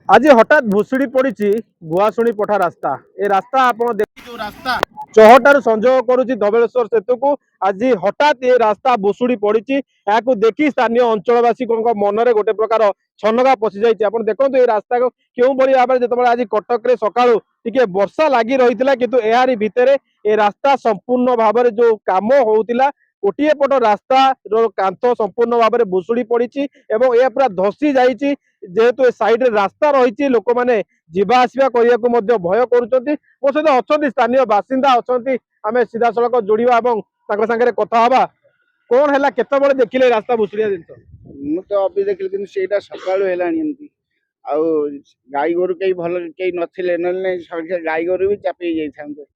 आज हठात भुशुड़ी पड़ी गुआशुणी पठा रास्ता ए रास्ता आप देखिए रास्ता चौहटार संजोग करुच्ची धबलेश्वर सेतु को आज हठात ये रास्ता भुशुड़ी पड़ी देखी स्थानीय अंचलवासी मनरे गोटे प्रकार छनका पशि जाइए देखो ये रास्ता को क्यों भाव में जो आज कटक सका वर्षा लगी रही किंतु यारी भितर ए रास्ता संपूर्ण भाव में जो कम होता गोटे पट रास्ता कांथ संपूर्ण भाव में भुशुड़ी पड़ी यह पूरा धसी जाइए जेहेतु साइड रास्ता रही लोक मैंने जीवा आसवा करने को भय करुँच मो सहित अच्छा स्थानीय बासिंदा अच्छा आम सीधा सड़क जोड़ा सागे कथा हवा कौन है केत देखिले रास्ता भुशुड़िया जिन मु तो अभी देखिली कि सकालू है गाई गोरु कई भल कई नथिले नले गाई गोरु भी चापी जाइए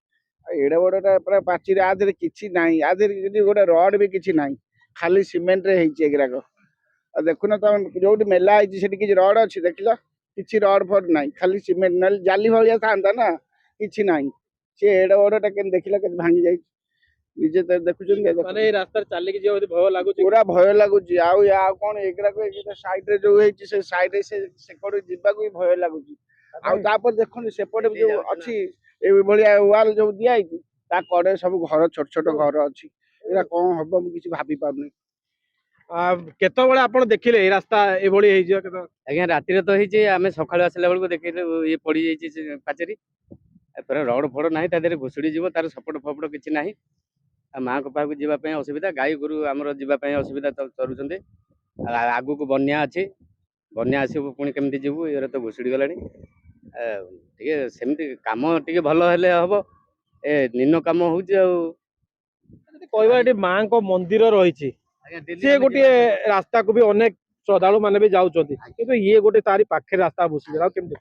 एड़े बड़ा पूरा पाचीर आधे किसी ना आधे गोटे रड भी किसी ना खाली सीमेंट एगुराक देखुन तुम जो मेला है किसी रड अच्छी देख कि रड फड ना खाली सीमेंट ना जाली भाया था ना कि ना सी एड़े बड़ा के देखला के भांगी जाए निजे देखुन रास्ता चलिए भय लगुच पूरा भय लगुच कौन एगुराक साइड जो से साइड से जावाक भी भय लगुच आपर देखो सेपटे जो अच्छी वाल जो दिखाई कड़े सब घर छोट छोट घर अच्छी कौन हम मुझे भाभी पार्नी केतबले आप देखिले रास्ता ये आज्ञा राति तो आम सका आसला बेलू देख ये पड़ जाइए पाचेरी रड फड़ ना तादेह घुषुड़ी जीव तार सपोर्ट फपट किसी ना माँ को पाक जावाई असुविधा गाई गोरु आमर जावाई असुविधा चलुंट आग को बन्या अच्छी बन्या आसो पुणी केमती जीवु ये तो घुषुड़ी गला सेमती कम टे भल हेले हम ए निन्न कम हो कहवा माँ को मंदिर रही सी गोटे रास्ता को भी अनेक श्रद्धालु मैंने भी जाऊँच ये गोटे तारी पाखे रास्ता भुशुड़ी केमती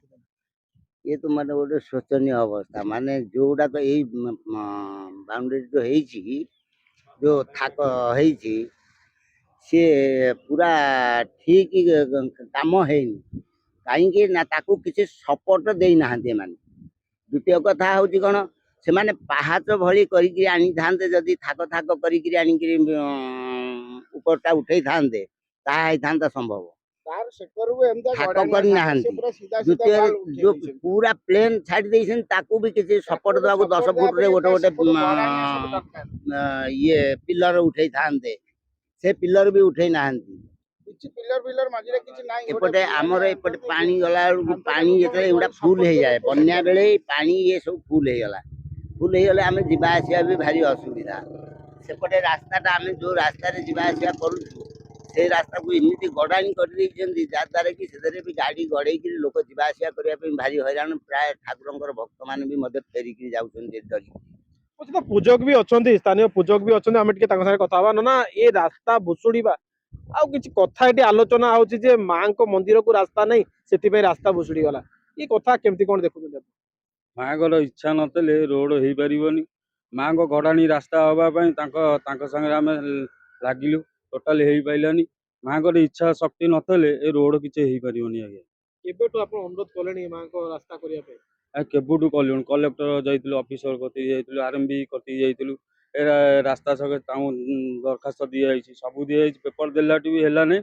ये तो माने गोटे शोचनीय अवस्था माने जोड़ा तो यही बाउंड्री जो है जो थाक है सी पूरा ठीक काम है कहीं ना ताकू किसी सपोर्ट दे ना माने द्वितीय कथा हूँ कौन से माने पहाच भली करी आनी थांते जदि थाक थाक करी आनी ऊपरटा उठे थांते ताहा संभव द्वितीय जो पूरा प्लेन छाड़ी भी किसी सपोर्ट दवा 10 फुट रे गोटे गोटे ये पिलर उठे थांते से पिलर भी उठे ना एपटे आमर एपटे पानी गला पानी जो फुल हो जाए बन्या बेले पानी ये सब फुल होगला आम जीवा आसा भी भारी असुविधा सेपटे रास्ता आम जो रास्ता जीवा आसा करूँ से रास्ता को एमती गड़ाणी कर कि भी गाड़ी गड़े लोक जावासिया करने भारी हैरान प्राय ठाकुर भक्त मैंने फेरिकी जाऊँ पूजक भी अच्छा स्थानीय पूजक भी अच्छा आम कथा ना ये रास्ता भुशुड़ा आउ कथा ये आलोचना हो माँ को मंदिर को रास्ता नहीं से रास्ता भुशुड़ी गला ये कथा केमती कौन देखुं माँ को इच्छा नतले रोड हो पारनी माँ को गड़ाणी रास्ता हाँपाई सागे आम लगिलु टोटाल हो पारानी माँ को इच्छा शक्ति नतले ए रोड किसी हो पारनी आज्ञा अनुरोध कले माँ को रास्ता करने केबुटू कलुन कलेक्टर जाइलु ऑफिसर कति जाइलु आरएमबी कति जाइलु ए रास्ता सके दरखास्त दी जाइए सब दी जाइए पेपर देलाटी भी है नहीं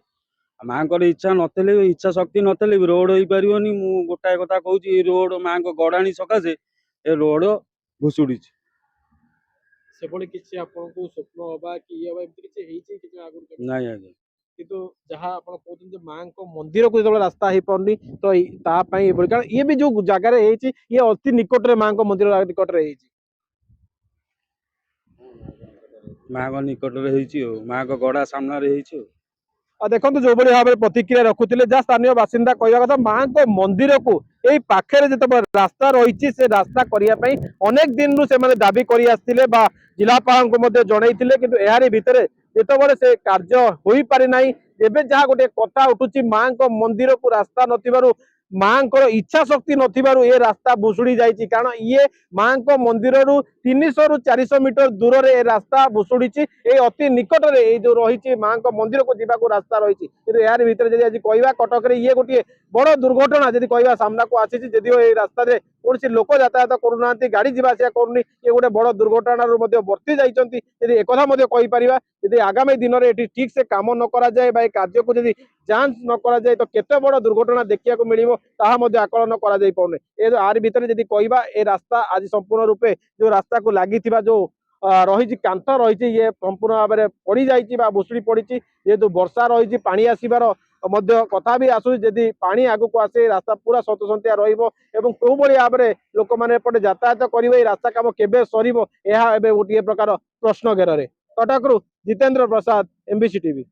माँ को इच्छा नतले इच्छा शक्ति नतले भी रोड हो पारनी मु गोटाए कथा कहूँ रोड माँ को गड़ाणी सकाशे ए रोड भुशुड़ी से किसी आपको स्वप्न हवा कि ये हवा एमती किसी आगुरी नहीं आज्ञा किंतु जहाँ आप कहते माँ को मंदिर को जो रास्ता हो पारनी तो कारण ये भी जो जगार ये अति निकट माँ को मंदिर निकट माँ को निकट माँ को गड़ा सामने देखो जो भाव में प्रतिक्रिया रखुले जहाँ स्थानीय बासिंदा कहवा कथा माँ को मंदिर को यही पाखे जो रास्ता रही से रास्ता करने अनेक दिन से दाबी कर जिलापाल को जनईले कि यारी भितर जितेबाला से कार्य हो पारि ना एवं जहाँ गोटे कथा उठुची माँ को मंदिर को रास्ता न माँ को इच्छा शक्ति न ये रास्ता भुशुड़ी जाइए कारण ये माँ को मंदिर 300 ରୁ 400 मीटर दूर रे रास्ता भुशुड़ी अति निकट में जो रही माँ को मंदिर को जावाक रास्ता रही यार भितर आज कहवा कटक ये गोटे बड़ दुर्घटना जब कहवा सामना को आसी जदिव ये रास्ता कौन सी लोक यातायात करूना गाड़ी जावासिया करूनी ये गोटे बड़ दुर्घटना वर्ती जाती एक आगामी दिन में ठीक से कम न करा जाए ए कार्य को यदि जांच न करा जाए तो केते बड़ दुर्घटना देखिया मिलिबो ताहा मध्ये आकलन करा जाई पौने ए आर भितर यदि कहबा ए रास्ता आज संपूर्ण रूपे जो रास्ता को लागिथिबा जो रही कांथ रही ये संपूर्ण भाव में पड़ जाइए भुशुड़ी पड़ी जेहेतु वर्षा रही पानी आसबार कथा भी आसू जदि पानी आगु को आसे रास्ता पूरा सतसंतिया रोक भाव में लोक मैंने एपटे यातायात करेंगे रास्ता कम केबे सर गोटे प्रकार प्रश्न घेर कटक जितेंद्र प्रसाद एमबीसी टीवी।